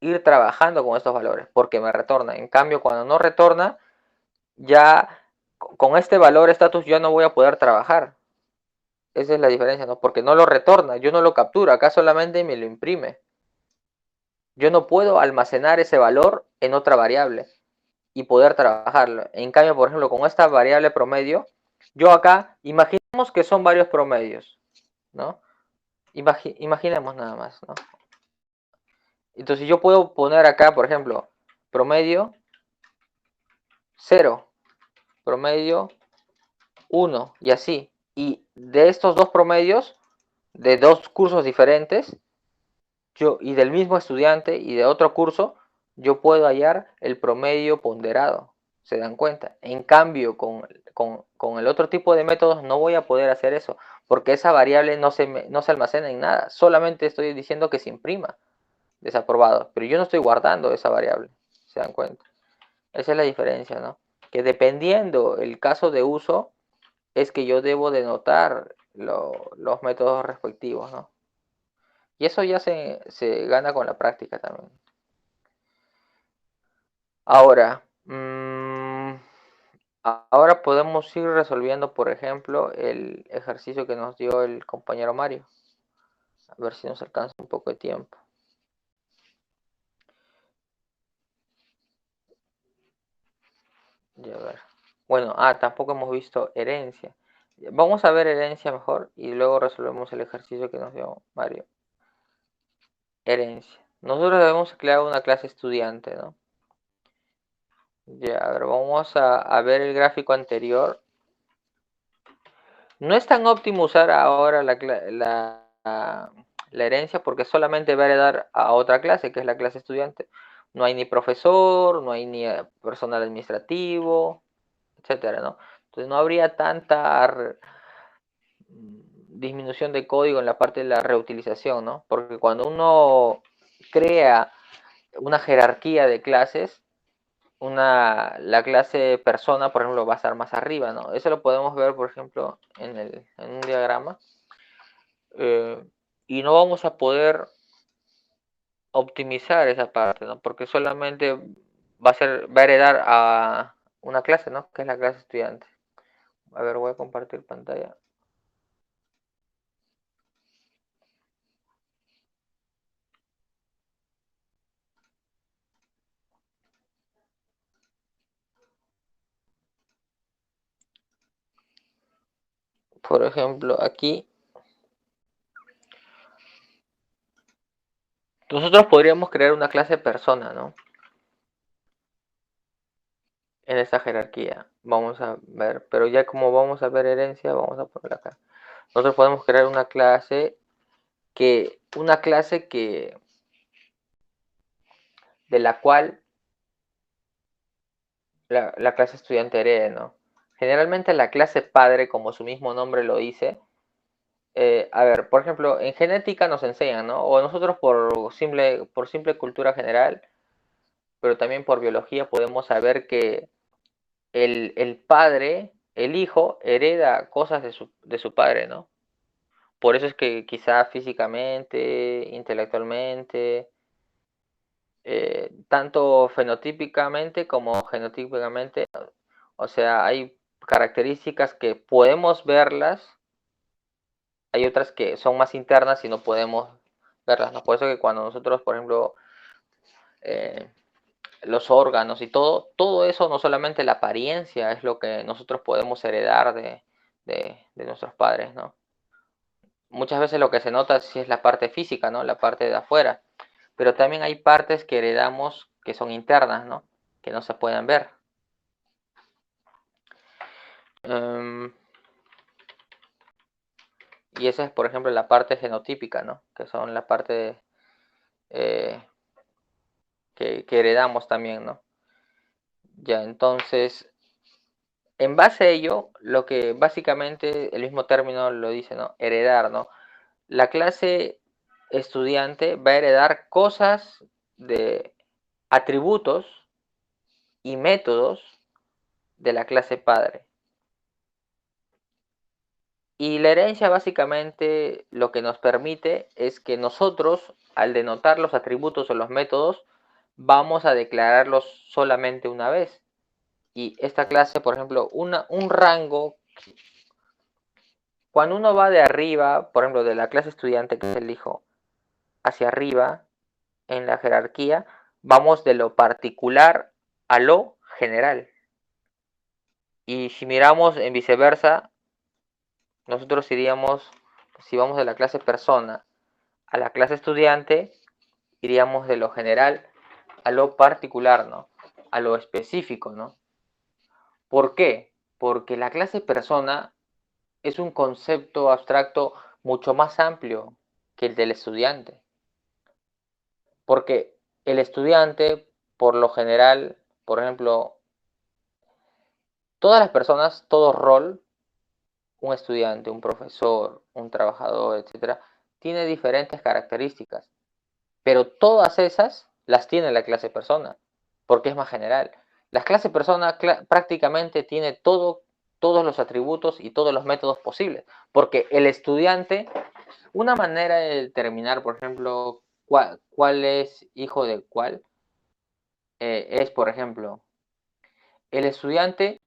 A: ir trabajando con estos valores, porque me retorna. En cambio, cuando no retorna, ya con este valor estatus ya no voy a poder trabajar. Esa es la diferencia, ¿no? Porque no lo retorna, yo no lo capturo, acá solamente me lo imprime. Yo no puedo almacenar ese valor en otra variable y poder trabajarlo. En cambio, por ejemplo, con esta variable promedio, yo acá, imaginemos que son varios promedios, ¿no? Imaginemos nada más, ¿no? Entonces yo puedo poner acá, por ejemplo, promedio 0, promedio 1 y así. Y de estos dos promedios, de dos cursos diferentes, y del mismo estudiante y de otro curso, yo puedo hallar el promedio ponderado. ¿Se dan cuenta? En cambio, con el otro tipo de métodos no voy a poder hacer eso, porque esa variable no se almacena en nada. Solamente estoy diciendo que se imprima desaprobado, pero yo no estoy guardando esa variable. ¿Se dan cuenta? Esa es la diferencia, ¿no? Que dependiendo el caso de uso, es que yo debo denotar los métodos respectivos, ¿no? Y eso ya se gana con la práctica también. Ahora, ahora podemos ir resolviendo, por ejemplo, el ejercicio que nos dio el compañero Mario. A ver si nos alcanza un poco de tiempo. Ya ver. Bueno, tampoco hemos visto herencia. Vamos a ver herencia mejor y luego resolvemos el ejercicio que nos dio Mario. Herencia. Nosotros debemos crear una clase estudiante, ¿no? Ya, a ver, vamos a ver el gráfico anterior. No es tan óptimo usar ahora la herencia porque solamente va a heredar a otra clase, que es la clase estudiante. No hay ni profesor, no hay ni personal administrativo, etcétera, ¿no? Entonces no habría tanta disminución de código en la parte de la reutilización, ¿no? Porque cuando uno crea una jerarquía de clases, la clase persona, por ejemplo, va a estar más arriba, ¿no? Eso lo podemos ver, por ejemplo, en un diagrama. Y no vamos a poder optimizar esa parte, ¿no? Porque solamente va a heredar a una clase, ¿no? Que es la clase estudiante. A ver, voy a compartir pantalla. Por ejemplo, aquí nosotros podríamos crear una clase persona, ¿no? En esta jerarquía. Vamos a ver, pero ya como vamos a ver herencia, vamos a poner acá. Nosotros podemos crear una clase que de la cual la clase estudiante herede, ¿no? Generalmente la clase padre, como su mismo nombre lo dice, a ver, por ejemplo, en genética nos enseñan, ¿no? O nosotros por simple cultura general, pero también por biología podemos saber que el padre, el hijo, hereda cosas de su padre, ¿no? Por eso es que quizá físicamente, intelectualmente, tanto fenotípicamente como genotípicamente, o sea, hay características que podemos verlas, hay otras que son más internas y no podemos verlas, ¿no? Por eso que cuando nosotros, por ejemplo, eh, los órganos y todo eso, no solamente la apariencia es lo que nosotros podemos heredar de nuestros padres, ¿no? Muchas veces lo que se nota sí es la parte física, ¿no? La parte de afuera, pero también hay partes que heredamos que son internas, ¿no? Que no se pueden ver. Um, y esa es, por ejemplo, la parte genotípica, ¿no? Que son la parte eh, que heredamos también, ¿no? Ya, entonces, en base a ello, lo que básicamente el mismo término lo dice, ¿no? Heredar, ¿no? La clase estudiante va a heredar cosas de atributos y métodos de la clase padre. Y la herencia básicamente lo que nos permite es que nosotros, al denotar los atributos o los métodos, vamos a declararlos solamente una vez. Y esta clase, por ejemplo, un rango, cuando uno va de arriba, por ejemplo, de la clase estudiante, que es el hijo, hacia arriba, en la jerarquía, vamos de lo particular a lo general. Y si miramos en viceversa, nosotros iríamos, si vamos de la clase persona a la clase estudiante, iríamos de lo general a lo particular, ¿no? A lo específico, ¿no? ¿Por qué? Porque la clase persona es un concepto abstracto mucho más amplio que el del estudiante. Porque el estudiante, por lo general, por ejemplo, todas las personas, todo rol, un estudiante, un profesor, un trabajador, etcétera, tiene diferentes características. Pero todas esas las tiene la clase persona, porque es más general. La clase persona prácticamente tiene todos los atributos y todos los métodos posibles, porque el estudiante, una manera de determinar, por ejemplo, cuál es hijo de cuál, es, por ejemplo, el estudiante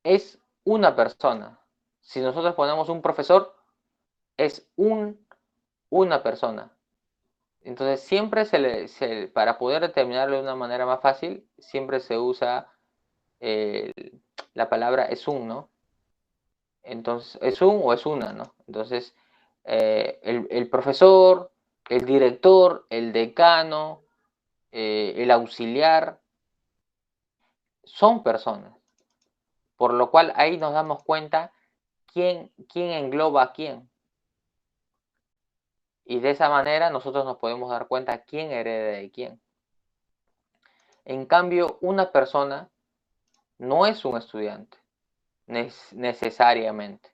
A: es una persona. Si nosotros ponemos un profesor, es una persona. Entonces siempre para poder determinarlo de una manera más fácil, siempre se usa la palabra es un, ¿no? Entonces, es un o es una, ¿no? Entonces, el profesor, el director, el decano, el auxiliar, son personas. Por lo cual ahí nos damos cuenta quién engloba a quién. Y de esa manera nosotros nos podemos dar cuenta quién hereda de quién. En cambio, una persona no es un estudiante, necesariamente.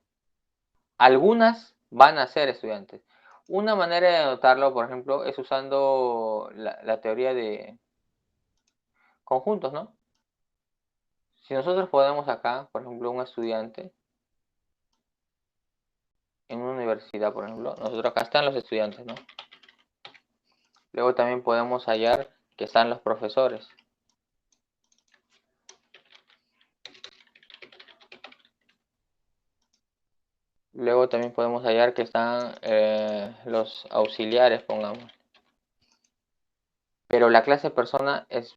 A: Algunas van a ser estudiantes. Una manera de notarlo, por ejemplo, es usando la teoría de conjuntos, ¿no? Si nosotros ponemos acá, por ejemplo, un estudiante en una universidad, por ejemplo, nosotros acá están los estudiantes, ¿no? Luego también podemos hallar que están los profesores. Luego también podemos hallar que están los auxiliares, pongamos. Pero la clase persona es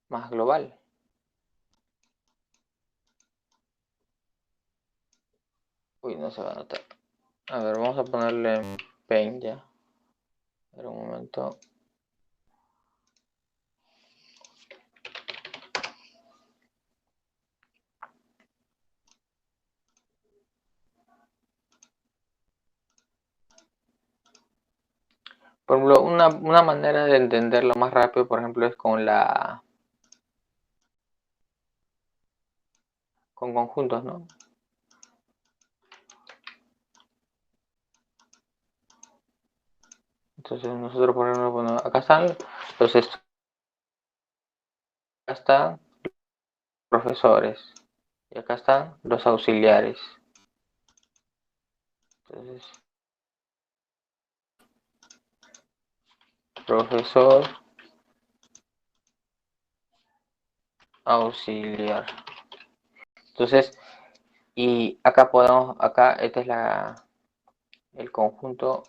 A: más global. Uy, no se va a notar. A ver, vamos a ponerle Paint ya. A ver, un momento. Por ejemplo, una manera de entenderlo más rápido, por ejemplo, es con conjuntos, ¿no? Entonces nosotros, por ejemplo, bueno, acá están los acá están profesores y acá están los auxiliares. Entonces, profesor, auxiliar. Entonces, y acá podemos, acá este es el conjunto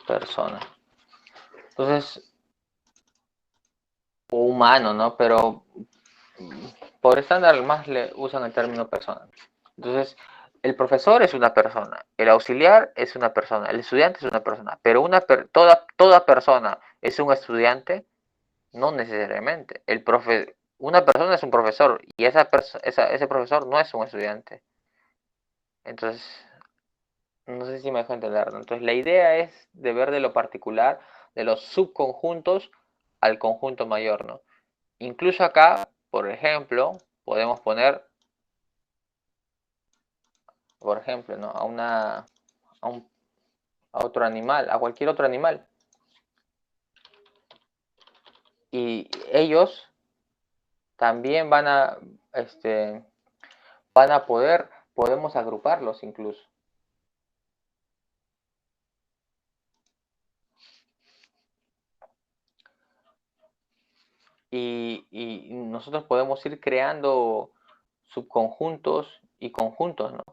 A: persona. Entonces, o humano, ¿no? Pero por estándar más le usan el término persona. Entonces, el profesor es una persona, el auxiliar es una persona, el estudiante es una persona, pero toda persona es un estudiante, no necesariamente. Una persona es un profesor y ese profesor no es un estudiante. Entonces, no sé si me dejo entender, ¿no? Entonces, la idea es de ver de lo particular, de los subconjuntos al conjunto mayor, ¿no? Incluso acá, por ejemplo, podemos poner, por ejemplo, ¿no? A, un, a otro animal, a cualquier otro animal. Y ellos también van a podemos agruparlos incluso. Y nosotros podemos ir creando subconjuntos y conjuntos, ¿no?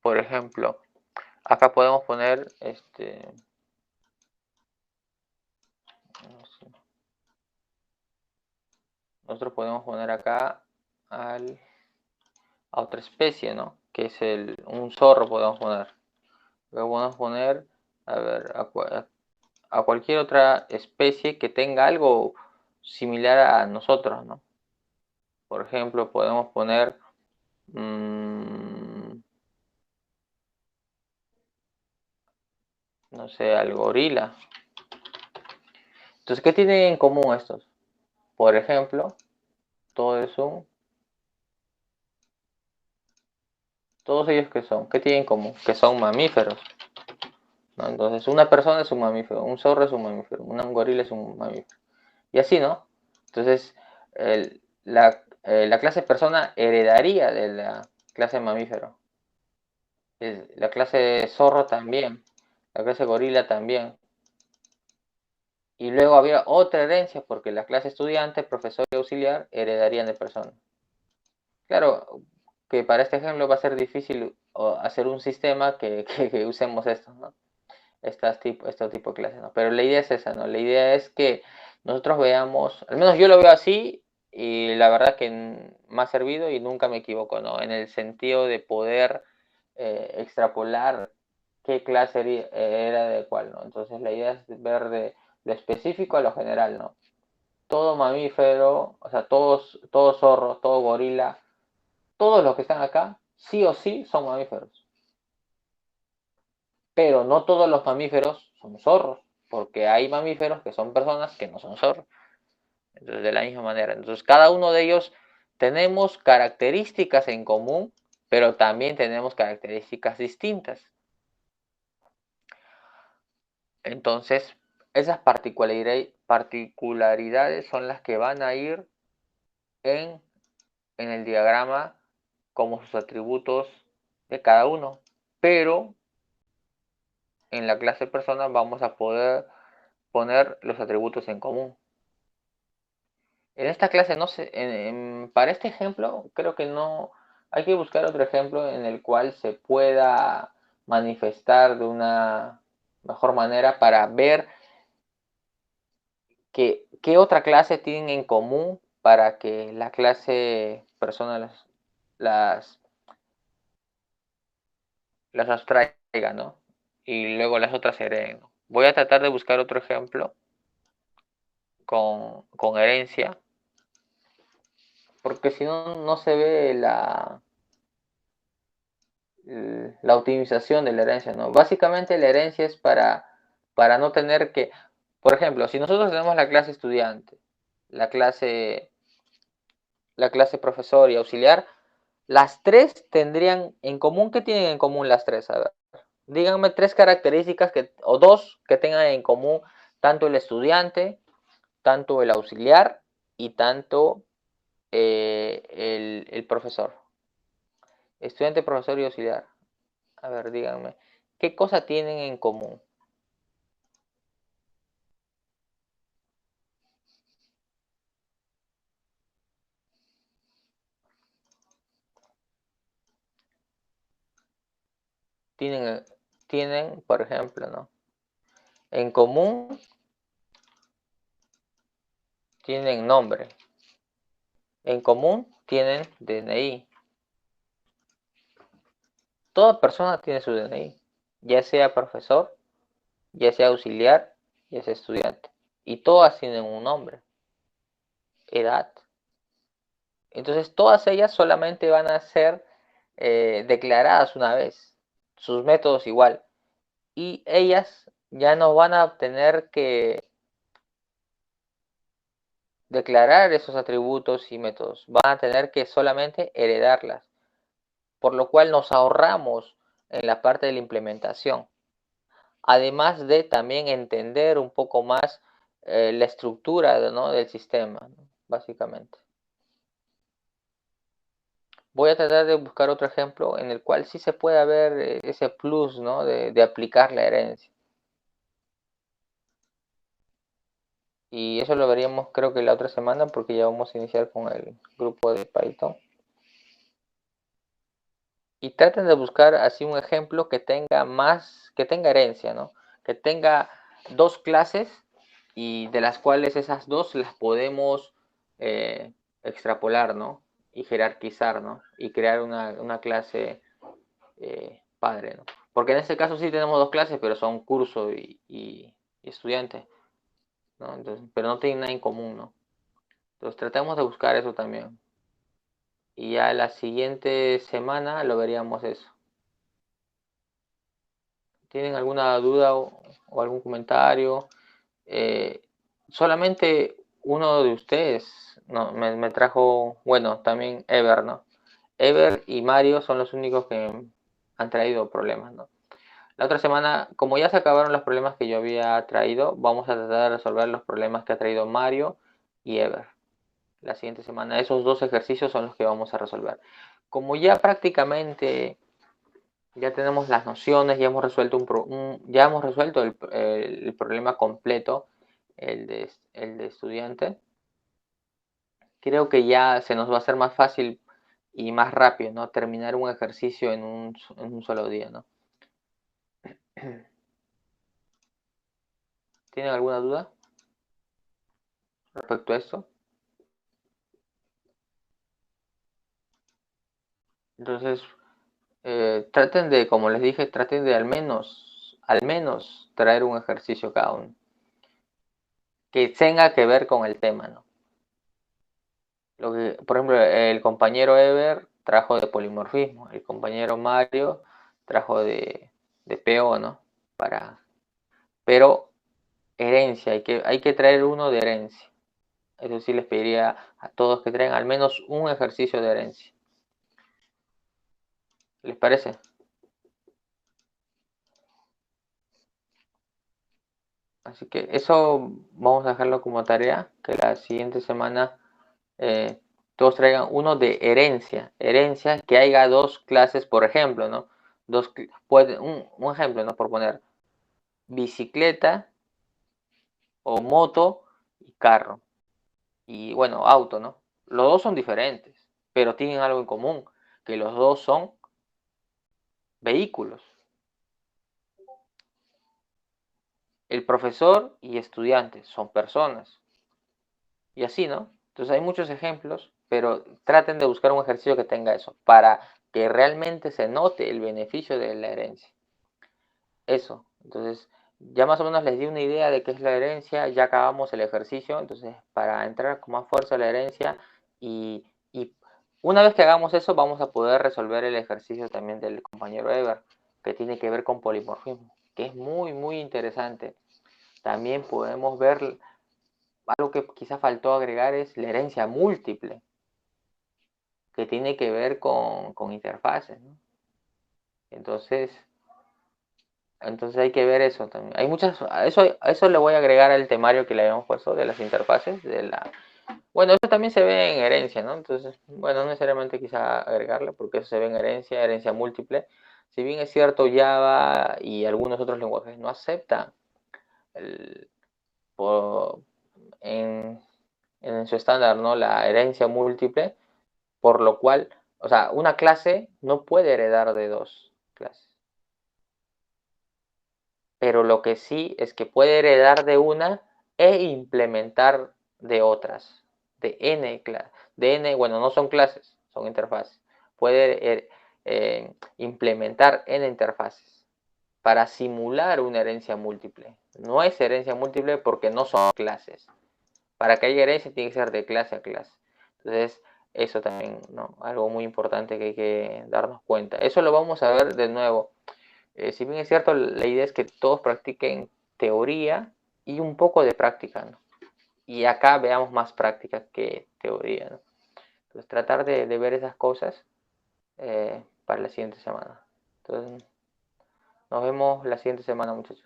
A: Por ejemplo, acá podemos poner no sé, nosotros podemos poner acá a otra especie, ¿no? Que es un zorro podemos poner. Luego podemos poner, a ver, a cualquier otra especie que tenga algo similar a nosotros, ¿no? Por ejemplo, podemos poner, no sé, al gorila. Entonces, ¿qué tienen en común estos? Por ejemplo, todo es un, todos ellos que son, ¿qué tienen en común? Que son mamíferos, ¿no? Entonces, una persona es un mamífero, un zorro es un mamífero, un gorila es un mamífero. Y así, ¿no? Entonces, la clase persona heredaría de la clase mamífero. La clase zorro también, la clase gorila también. Y luego había otra herencia porque la clase estudiante, profesor y auxiliar heredarían de persona. Claro que para este ejemplo va a ser difícil hacer un sistema que usemos esto, ¿no? Este tipo de clases, ¿no? Pero la idea es esa, ¿no? La idea es que nosotros veamos, al menos yo lo veo así, y la verdad que me ha servido y nunca me equivoco, ¿no? En el sentido de poder extrapolar qué clase era de cuál, ¿no? Entonces la idea es ver de lo específico a lo general, ¿no? Todo mamífero, o sea, todos zorros, todo gorila, todos los que están acá, sí o sí son mamíferos. Pero no todos los mamíferos son zorros, porque hay mamíferos que son personas que no son zorros. Entonces, de la misma manera. Entonces, cada uno de ellos tenemos características en común, pero también tenemos características distintas. Entonces, esas particularidades son las que van a ir en, en el diagrama como sus atributos de cada uno. Pero en la clase persona vamos a poder poner los atributos en común. En esta clase no sé, para este ejemplo creo que no, hay que buscar otro ejemplo en el cual se pueda manifestar de una mejor manera para ver qué otra clase tienen en común para que la clase persona las, las abstraiga, ¿no? Y luego las otras hereden, ¿no? Voy a tratar de buscar otro ejemplo con herencia. porque si no, no se ve la optimización de la herencia, ¿no? Básicamente la herencia es para no tener que, por ejemplo, si nosotros tenemos la clase estudiante, la clase, la clase profesor y auxiliar, las tres tendrían en común. ¿Qué tienen en común las tres? A ver, díganme tres características o dos que tengan en común tanto el estudiante, tanto el auxiliar y tanto el profesor. Estudiante, profesor y auxiliar. A ver, díganme, ¿qué cosa tienen en común? Tienen, tienen, por ejemplo, ¿no? En común tienen nombre. En común tienen DNI. Toda persona tiene su DNI, ya sea profesor, ya sea auxiliar, ya sea estudiante. Y todas tienen un nombre, edad. Entonces todas ellas solamente van a ser declaradas una vez. Sus métodos igual. Y ellas ya no van a tener que declarar esos atributos y métodos. Van a tener que solamente heredarlas. Por lo cual nos ahorramos en la parte de la implementación. Además de también entender un poco más la estructura, ¿no?, del sistema, ¿no?, básicamente. Voy a tratar de buscar otro ejemplo en el cual sí se pueda ver ese plus, ¿no?, de aplicar la herencia. Y eso lo veríamos creo que la otra semana porque ya vamos a iniciar con el grupo de Python. Y traten de buscar así un ejemplo que tenga que tenga herencia, ¿no? Que tenga dos clases y de las cuales esas dos las podemos extrapolar, ¿no? Y jerarquizar, ¿no? Y crear una clase padre, ¿no? Porque en este caso sí tenemos dos clases, pero son curso y estudiante, ¿no? Entonces, pero no tienen nada en común, ¿no? Entonces tratemos de buscar eso también. Y ya la siguiente semana lo veríamos eso. ¿Tienen alguna duda o algún comentario? Eh, Solamente uno de ustedes no, me trajo, bueno, también Ever, ¿no? Ever y Mario son los únicos que han traído problemas, ¿no? La otra semana, como ya se acabaron los problemas que yo había traído, vamos a tratar de resolver los problemas que ha traído Mario y Ever. La siguiente semana, esos dos ejercicios son los que vamos a resolver. Como ya prácticamente ya tenemos las nociones, ya hemos resuelto, ya hemos resuelto el problema completo, el de estudiante. Creo que ya se nos va a hacer más fácil y más rápido, ¿no? Terminar un ejercicio en un solo día, ¿no? ¿Tienen alguna duda respecto a esto? Entonces, traten de, como les dije, traten de al menos traer un ejercicio cada uno que tenga que ver con el tema, ¿no? Por ejemplo, el compañero Ever trajo de polimorfismo, el compañero Mario trajo de PO, ¿no? Pero herencia, hay que traer uno de herencia. Eso sí les pediría a todos que traigan al menos un ejercicio de herencia. ¿Les parece? Así que eso vamos a dejarlo como tarea, que la siguiente semana todos traigan uno de herencia. Herencia, que haya dos clases, por ejemplo, ¿no? Un ejemplo, ¿no? Por poner bicicleta o moto y carro. Y bueno, auto, ¿no? Los dos son diferentes, pero tienen algo en común, que los dos son vehículos. El profesor y estudiante son personas. Y así, ¿no? Entonces hay muchos ejemplos, pero traten de buscar un ejercicio que tenga eso, para que realmente se note el beneficio de la herencia. Eso, entonces ya más o menos les di una idea de qué es la herencia, ya acabamos el ejercicio, entonces para entrar con más fuerza a la herencia y Una vez que hagamos eso, vamos a poder resolver el ejercicio también del compañero Eber, que tiene que ver con polimorfismo, que es muy, muy interesante. También podemos ver algo que quizá faltó agregar es la herencia múltiple, que tiene que ver con interfaces, ¿no? Entonces, entonces hay que ver eso también. Hay muchas, a eso le voy a agregar al temario que le habíamos puesto de las interfaces, bueno, eso también se ve en herencia, ¿no? Entonces, bueno, no necesariamente quizá agregarle, porque eso se ve en herencia, herencia múltiple. Si bien es cierto, Java y algunos otros lenguajes no aceptan el, por, en, en su estándar, ¿no? La herencia múltiple, por lo cual, o sea, una clase no puede heredar de dos clases. Pero lo que sí es que puede heredar de una e implementar de otras, de n clases, de n, bueno, no son clases, son interfaces. Puede implementar n interfaces para simular una herencia múltiple. No es herencia múltiple porque no son clases. Para que haya herencia tiene que ser de clase a clase. Entonces, eso también, ¿no? Algo muy importante que hay que darnos cuenta. Eso lo vamos a ver de nuevo. Si bien es cierto, la idea es que todos practiquen teoría y un poco de práctica, ¿no? Y acá veamos más práctica que teoría, ¿no? Entonces, tratar de ver esas cosas para la siguiente semana. Entonces, nos vemos la siguiente semana, muchachos.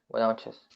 A: Buenas noches.